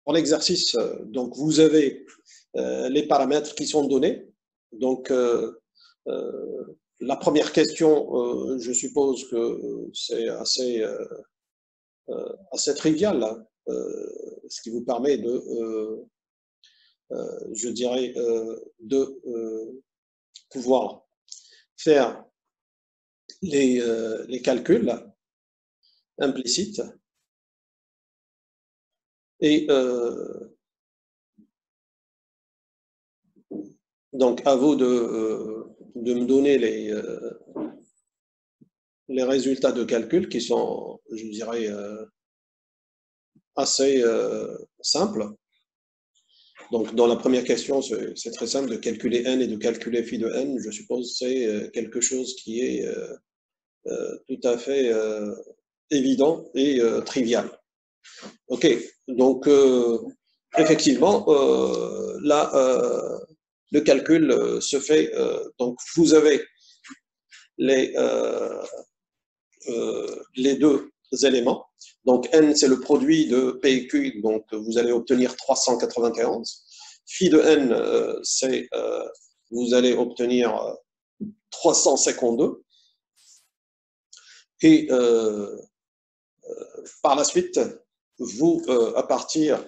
Pour l'exercice, donc vous avez les paramètres qui sont donnés. Donc, la première question, je suppose que c'est assez trivial, hein, ce qui vous permet de, je dirais, de pouvoir faire les calculs implicites et donc à vous de me donner les résultats de calcul qui sont, je dirais, assez simples. Donc, dans la première question, c'est très simple de calculer n et de calculer phi de n. Je suppose que c'est quelque chose qui est tout à fait évident et trivial. OK, donc effectivement, là, le calcul se fait. Donc, vous avez les deux éléments. Donc, n, c'est le produit de P et Q, donc vous allez obtenir 391. Phi de n, c'est vous allez obtenir 352. Et par la suite, vous, à partir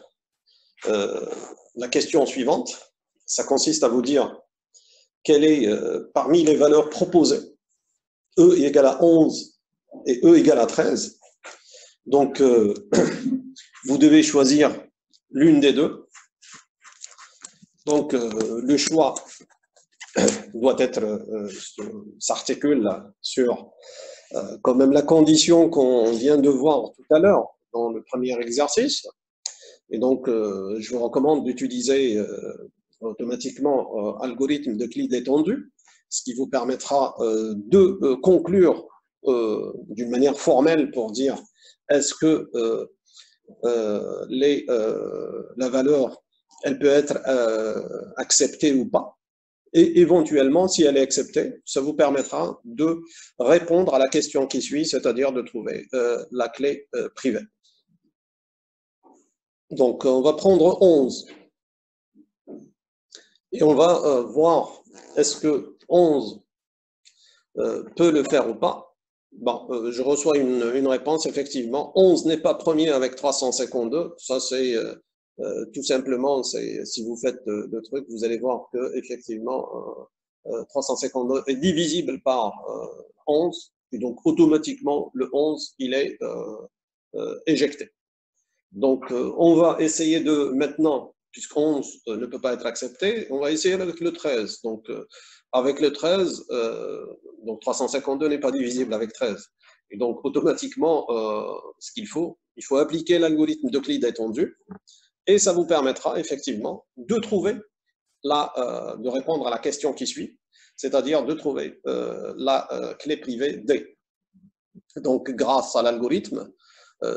la question suivante, ça consiste à vous dire quelle est, parmi les valeurs proposées, E est égal à 11 et E égale à 13. Donc, vous devez choisir l'une des deux. Donc, le choix doit être, s'articule sur quand même la condition qu'on vient de voir tout à l'heure dans le premier exercice. Et donc, je vous recommande d'utiliser automatiquement algorithme d'Euclide étendu, ce qui vous permettra de conclure d'une manière formelle pour dire est-ce que la valeur, elle peut être acceptée ou pas. Et éventuellement, si elle est acceptée, ça vous permettra de répondre à la question qui suit, c'est-à-dire de trouver la clé privée. Donc, on va prendre 11 et on va voir est-ce que 11 peut le faire ou pas. Bon, je reçois une réponse, effectivement. 11 n'est pas premier avec 352. Ça, c'est tout simplement, si vous faites le truc, vous allez voir que effectivement 352 est divisible par 11. Et donc, automatiquement, le 11, il est éjecté. Donc, on va essayer de, maintenant, puisque 11 ne peut pas être accepté, on va essayer avec le 13. Donc, avec le 13, donc 352 n'est pas divisible avec 13. Et donc, automatiquement, ce qu'il faut, il faut appliquer l'algorithme d'Euclide étendu, et ça vous permettra effectivement de trouver, de répondre à la question qui suit, c'est-à-dire de trouver la clé privée D. Donc, grâce à l'algorithme,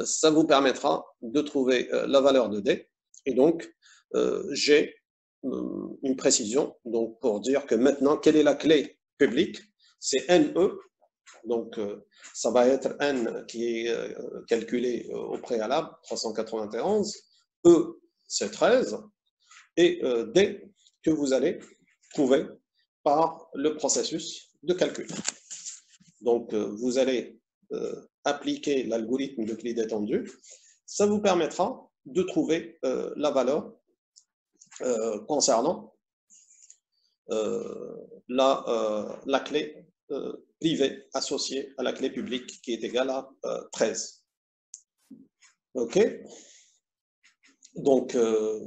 ça vous permettra de trouver la valeur de D. Et donc, j'ai une précision donc, pour dire que maintenant, quelle est la clé publique? C'est NE. Donc, ça va être N qui est calculé au préalable, 391. E, c'est 13. Et D, que vous allez trouver par le processus de calcul. Donc, vous allez appliquer l'algorithme d'Euclide étendu. Ça vous permettra de trouver la valeur concernant la clé privée associée à la clé publique qui est égale à 13. OK? Donc,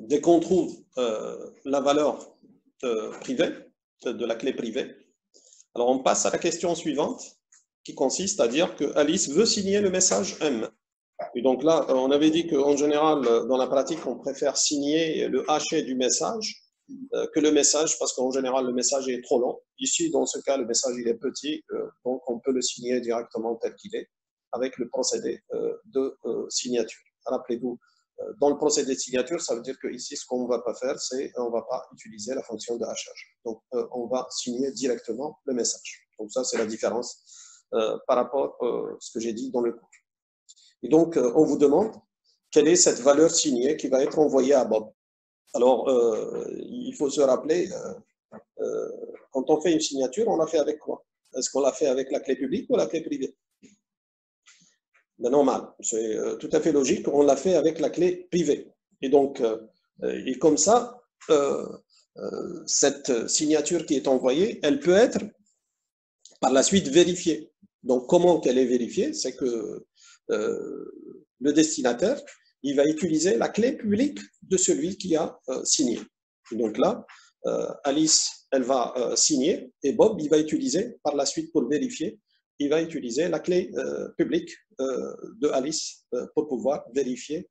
dès qu'on trouve la valeur privée, de la clé privée, alors on passe à la question suivante qui consiste à dire que Alice veut signer le message M. Et donc là, on avait dit qu'en général, dans la pratique, on préfère signer le haché du message que le message, parce qu'en général, le message est trop long. Ici, dans ce cas, le message il est petit, donc on peut le signer directement tel qu'il est, avec le procédé de signature. Rappelez-vous, dans le procédé de signature, ça veut dire qu'ici, ce qu'on ne va pas faire, c'est on ne va pas utiliser la fonction de hachage. Donc, on va signer directement le message. Donc ça, c'est la différence par rapport à ce que j'ai dit dans le cours. Et donc, on vous demande quelle est cette valeur signée qui va être envoyée à Bob. Alors, il faut se rappeler, quand on fait une signature, on l'a fait avec quoi? Est-ce qu'on l'a fait avec la clé publique ou la clé privée? Ben, normal, c'est tout à fait logique, on l'a fait avec la clé privée. Et donc, et comme ça, cette signature qui est envoyée, elle peut être par la suite vérifiée. Donc, comment qu'elle est vérifiée? C'est que le destinataire, il va utiliser la clé publique de celui qui a signé. Et donc là, Alice, elle va signer et Bob, il va utiliser par la suite pour vérifier, il va utiliser la clé publique de Alice pour pouvoir vérifier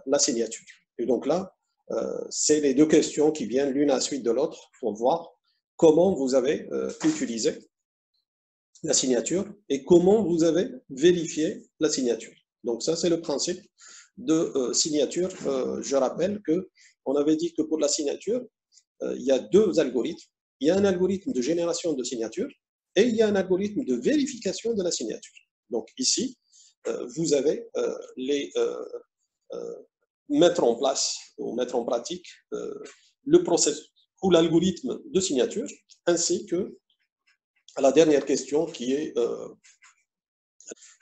la signature. Et donc là, c'est les deux questions qui viennent l'une à la suite de l'autre pour voir comment vous avez utilisé la signature et comment vous avez vérifié la signature. Donc ça, c'est le principe de signature. Je rappelle qu'on avait dit que pour la signature, il y a deux algorithmes. Il y a un algorithme de génération de signature et il y a un algorithme de vérification de la signature. Donc ici, vous avez mettre en place ou mettre en pratique le processus ou l'algorithme de signature, ainsi que à la dernière question qui est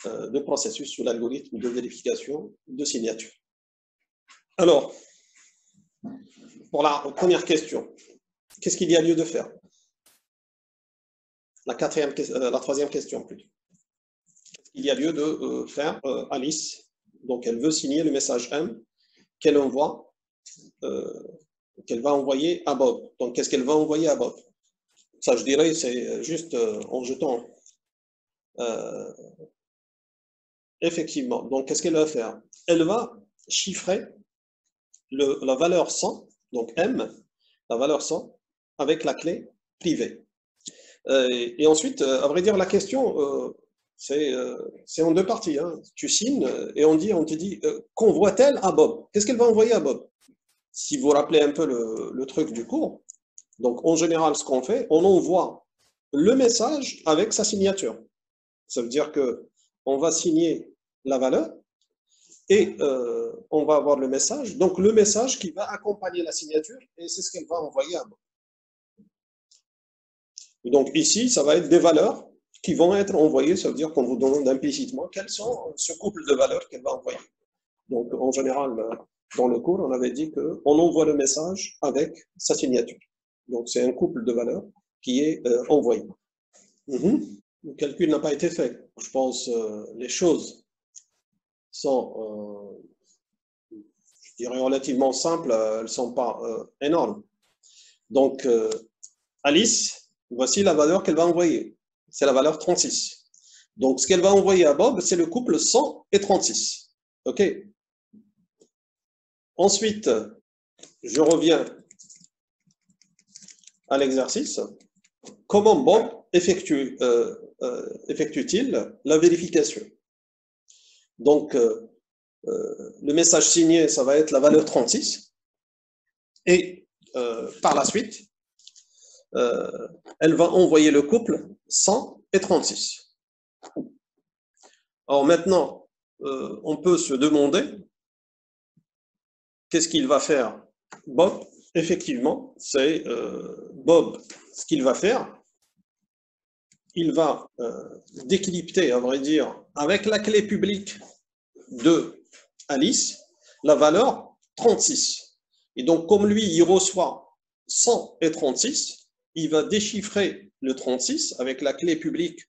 le processus ou l'algorithme de vérification de signature. Alors, pour la première question, qu'est-ce qu'il y a lieu de faire? La troisième question plutôt. Qu'est-ce qu'il y a lieu de faire Alice? Donc, elle veut signer le message M qu'elle envoie, qu'elle va envoyer à Bob. Donc, qu'est-ce qu'elle va envoyer à Bob? Ça, je dirais, c'est juste en jetant. Effectivement. Donc, qu'est-ce qu'elle va faire? Elle va chiffrer la valeur 100, donc M, la valeur 100, avec la clé privée. Et ensuite, à vrai dire, la question, c'est en deux parties. Hein. Tu signes et on te dit, qu'envoie-t-elle à Bob? Qu'est-ce qu'elle va envoyer à Bob? Si vous vous rappelez un peu le truc du cours, donc en général, ce qu'on fait, on envoie le message avec sa signature. Ça veut dire qu'on va signer la valeur et on va avoir le message. Donc, le message qui va accompagner la signature et c'est ce qu'elle va envoyer à Bob. Donc ici, ça va être des valeurs qui vont être envoyées, ça veut dire qu'on vous demande implicitement quels sont ce couple de valeurs qu'elle va envoyer. Donc en général, dans le cours, on avait dit qu'on envoie le message avec sa signature. Donc c'est un couple de valeurs qui est envoyé. Le calcul n'a pas été fait. Je pense les choses sont, je dirais, relativement simples, elles ne sont pas énormes. Donc Alice, voici la valeur qu'elle va envoyer. C'est la valeur 36. Donc, ce qu'elle va envoyer à Bob, c'est le couple 100 et 36. OK? Ensuite, je reviens à l'exercice. Comment Bob effectue-t-il la vérification? Donc, le message signé, ça va être la valeur 36. Et par la suite, elle va envoyer le couple 100 et 36. Alors maintenant, on peut se demander qu'est-ce qu'il va faire Bob. Effectivement, c'est Bob, ce qu'il va faire, il va décrypter, à vrai dire, avec la clé publique de Alice, la valeur 36. Et donc, comme lui, il reçoit 100 et 36, il va déchiffrer le 36 avec la clé publique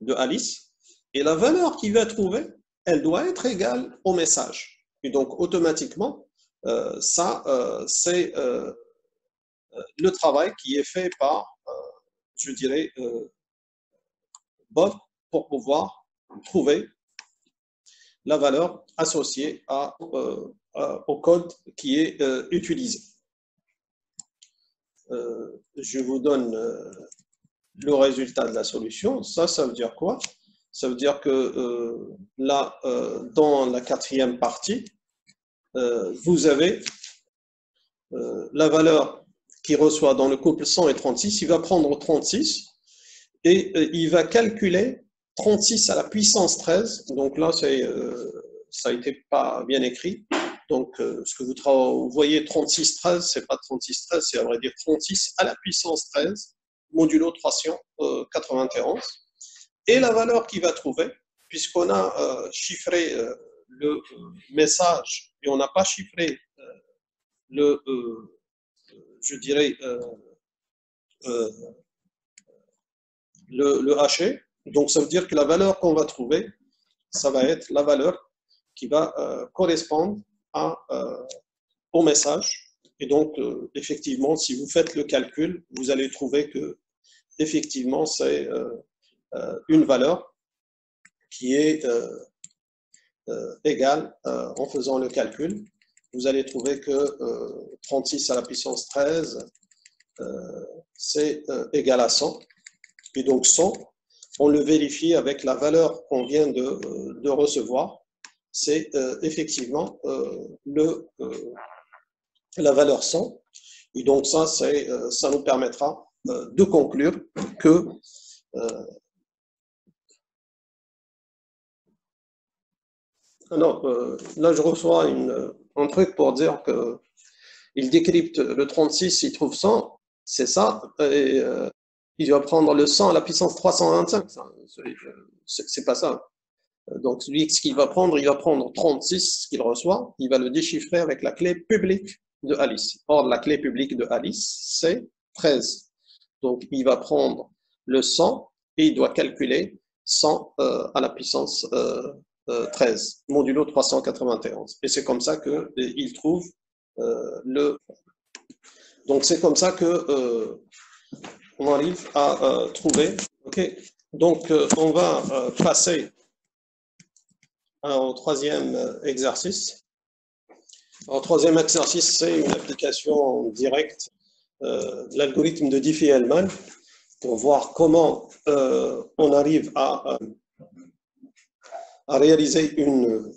de Alice et la valeur qu'il va trouver, elle doit être égale au message. Et donc, automatiquement, c'est le travail qui est fait par, je dirais, Bob pour pouvoir trouver la valeur associée au code qui est utilisé. Je vous donne le résultat de la solution. Ça veut dire quoi? Ça veut dire que là, dans la quatrième partie, vous avez la valeur qu'il reçoit dans le couple 100 et 36. Il va prendre 36 et il va calculer 36 à la puissance 13. Donc là, ça n'a été pas bien écrit. Donc, ce que vous voyez 3613, ce n'est pas 3613, c'est à vrai dire 36 à la puissance 13, modulo 391. Et la valeur qu'il va trouver, puisqu'on a chiffré le message et on n'a pas chiffré le, je dirais, le haché, donc ça veut dire que la valeur qu'on va trouver, ça va être la valeur qui va correspondre au message. Et donc, effectivement, si vous faites le calcul, vous allez trouver que, effectivement, c'est une valeur qui est égale, en faisant le calcul, vous allez trouver que 36 à la puissance 13, c'est égal à 100. Et donc 100, on le vérifie avec la valeur qu'on vient de recevoir. C'est effectivement la valeur 100. Et donc ça nous permettra de conclure que là, je reçois un truc pour dire qu'il décrypte le 36, il trouve 100, c'est ça, et il va prendre le 100 à la puissance 325. C'est pas ça. Donc, lui, ce qu'il va prendre, il va prendre 36, ce qu'il reçoit, il va le déchiffrer avec la clé publique de Alice. Or, la clé publique de Alice, c'est 13. Donc, il va prendre le 100 et il doit calculer 100 à la puissance 13, modulo 391. Et c'est comme ça qu'il trouve le... Donc, c'est comme ça que on arrive à trouver. OK. Donc, on va passer au troisième exercice. Alors, troisième exercice, c'est une application directe de l'algorithme de Diffie-Hellman pour voir comment on arrive à réaliser une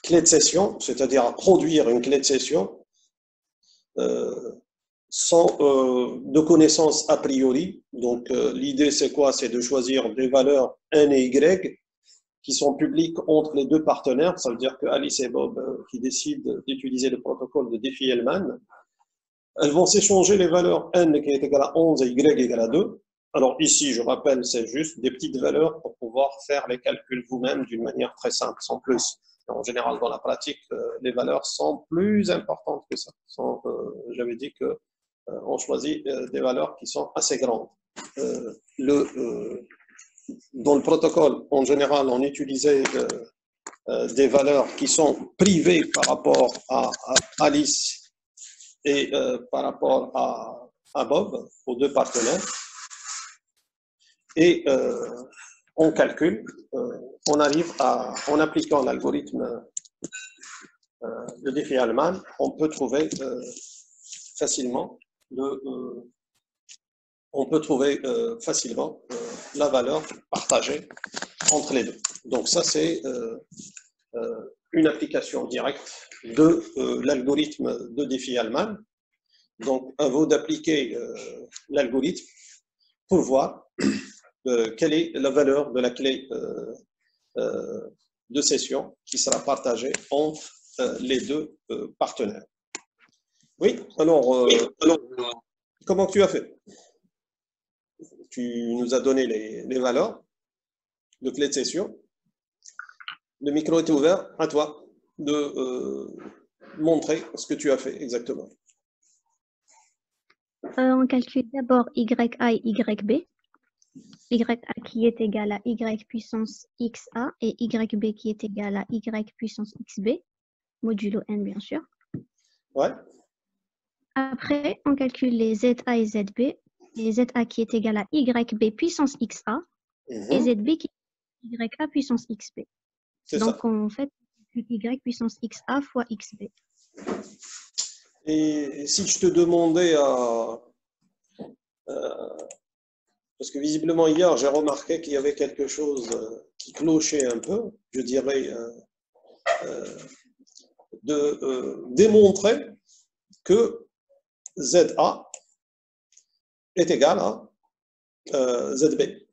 clé de session, c'est-à-dire à produire une clé de session sans de connaissances a priori. Donc, l'idée, c'est quoi? C'est de choisir des valeurs N et Y qui sont publiques entre les deux partenaires. Ça veut dire que Alice et Bob, qui décident d'utiliser le protocole de Diffie-Hellman, elles vont s'échanger les valeurs N qui est égal à 11 et Y égal à 2. Alors ici, je rappelle, c'est juste des petites valeurs pour pouvoir faire les calculs vous-même d'une manière très simple, sans plus. En général, dans la pratique, les valeurs sont plus importantes que ça. J'avais dit que on choisit des valeurs qui sont assez grandes. Dans le protocole, en général, on utilisait des valeurs qui sont privées par rapport à Alice et par rapport à Bob, aux deux partenaires. Et on calcule, on arrive en appliquant l'algorithme de Diffie-Hellman, on peut trouver facilement la valeur partagée entre les deux. Donc ça, c'est une application directe de l'algorithme de Diffie-Hellman. Donc, à vous d'appliquer l'algorithme pour voir quelle est la valeur de la clé de session qui sera partagée entre les deux partenaires. Oui, alors, comment tu as fait? Tu nous as donné les valeurs de clé de session. Le micro est ouvert, à toi de montrer ce que tu as fait exactement. On calcule d'abord YA et YB. YA qui est égal à Y puissance XA et YB qui est égal à Y puissance XB, modulo N bien sûr. Ouais. Après, on calcule les ZA et ZB. Et ZA qui est égal à YB puissance XA et ZB qui est YA puissance XB. Donc, en fait, Y puissance XA fois XB. Et si je te demandais parce que visiblement hier, j'ai remarqué qu'il y avait quelque chose qui clochait un peu, je dirais, de démontrer que ZA est égal à ZB.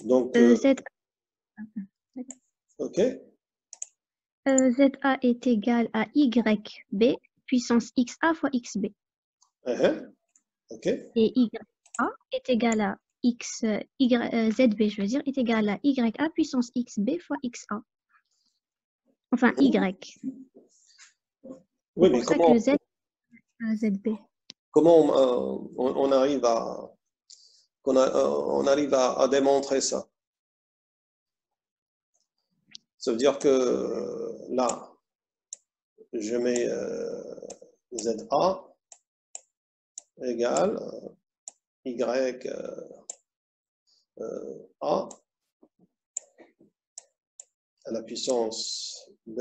Donc, Z, OK. ZA est égal à YB puissance XA fois XB. OK. Et YA est égal à ZB, je veux dire, est égal à YA puissance XB fois XA. Enfin, Y. Oui, C'est mais pour ça que Z ZB. comment on arrive on arrive à démontrer ça? Ça veut dire que là, je mets ZA égale YA à la puissance B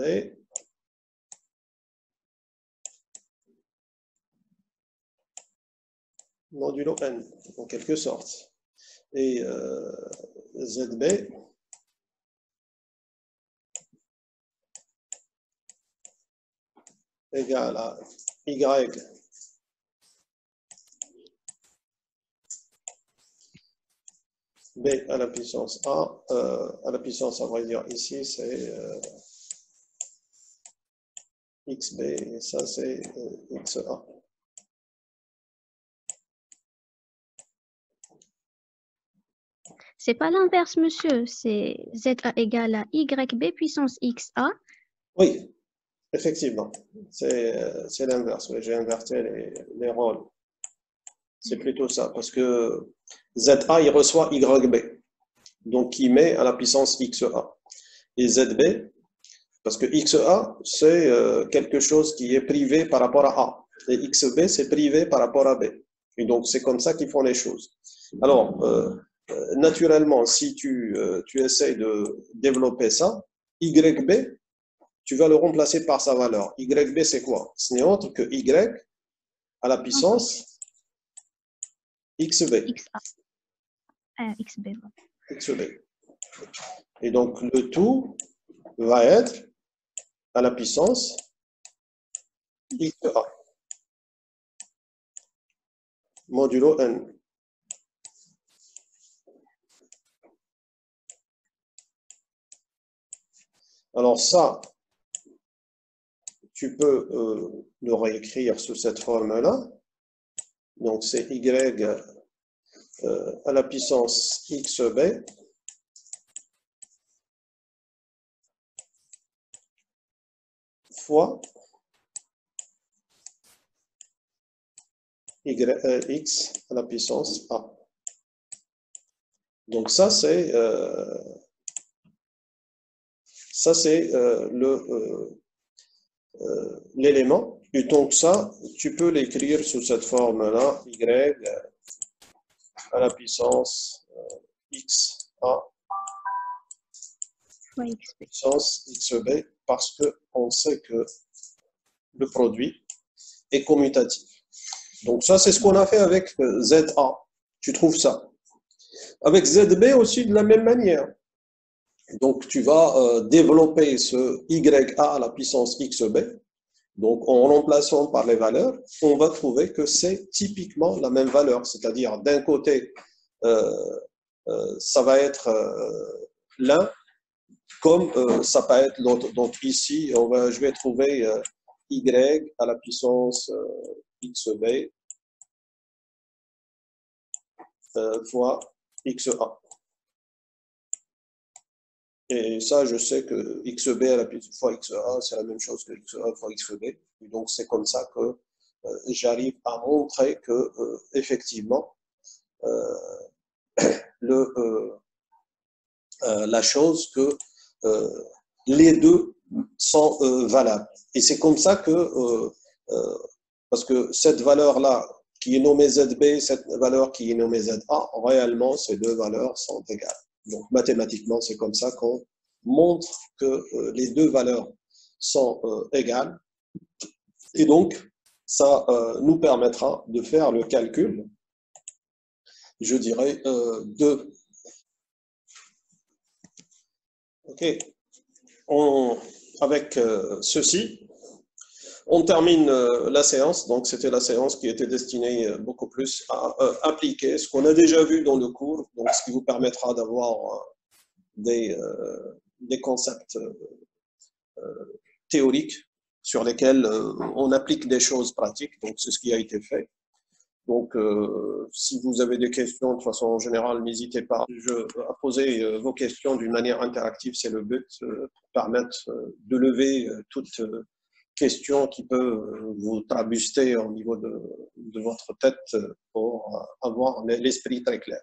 modulo N, en quelque sorte. Et ZB égale à Y B à la puissance A, à la puissance, à vrai dire, ici, c'est XB, et ça, c'est XA. C'est pas l'inverse, monsieur. C'est ZA égale à YB puissance XA. Oui, effectivement. C'est l'inverse. Oui, j'ai inversé les rôles. C'est plutôt ça, parce que ZA, il reçoit YB, donc il met à la puissance XA. Et ZB, parce que XA, c'est quelque chose qui est privé par rapport à A. Et XB, c'est privé par rapport à B. Et donc, c'est comme ça qu'ils font les choses. Alors, naturellement, si tu essaies de développer ça, YB, tu vas le remplacer par sa valeur. YB, c'est quoi? Ce n'est autre que Y à la puissance XB. XA. XB. XB. Et donc, le tout va être à la puissance XA. Modulo N. Alors ça, tu peux le réécrire sous cette forme-là. Donc c'est Y à la puissance XB fois X à la puissance A. Donc ça c'est l'élément. Et donc ça, tu peux l'écrire sous cette forme-là, Y à la puissance X A puissance XB, parce qu'on sait que le produit est commutatif. Donc ça, c'est ce qu'on a fait avec ZA. Tu trouves ça. Avec ZB aussi de la même manière. Donc tu vas développer ce YA à la puissance XB. Donc en remplaçant par les valeurs, on va trouver que c'est typiquement la même valeur. C'est-à-dire d'un côté, ça va être l'un comme ça peut être l'autre. Donc ici, je vais trouver Y à la puissance XB fois XA. Et ça, je sais que XB à la puissance fois XA, c'est la même chose que XA fois XB. Et donc, c'est comme ça que j'arrive à montrer que, effectivement, la chose que les deux sont valables. Et c'est comme ça que, parce que cette valeur-là, qui est nommée ZB, cette valeur qui est nommée ZA, réellement, ces deux valeurs sont égales. Donc, mathématiquement, c'est comme ça qu'on montre que les deux valeurs sont égales. Et donc, ça nous permettra de faire le calcul, je dirais, de... OK. Avec ceci, On termine la séance, donc c'était la séance qui était destinée beaucoup plus à appliquer ce qu'on a déjà vu dans le cours, donc ce qui vous permettra d'avoir des concepts théoriques sur lesquels on applique des choses pratiques, donc c'est ce qui a été fait. Donc, si vous avez des questions, de façon générale, n'hésitez pas à poser vos questions d'une manière interactive, c'est le but, pour permettre de lever toute question qui peut vous trabuster au niveau de votre tête pour avoir l'esprit très clair.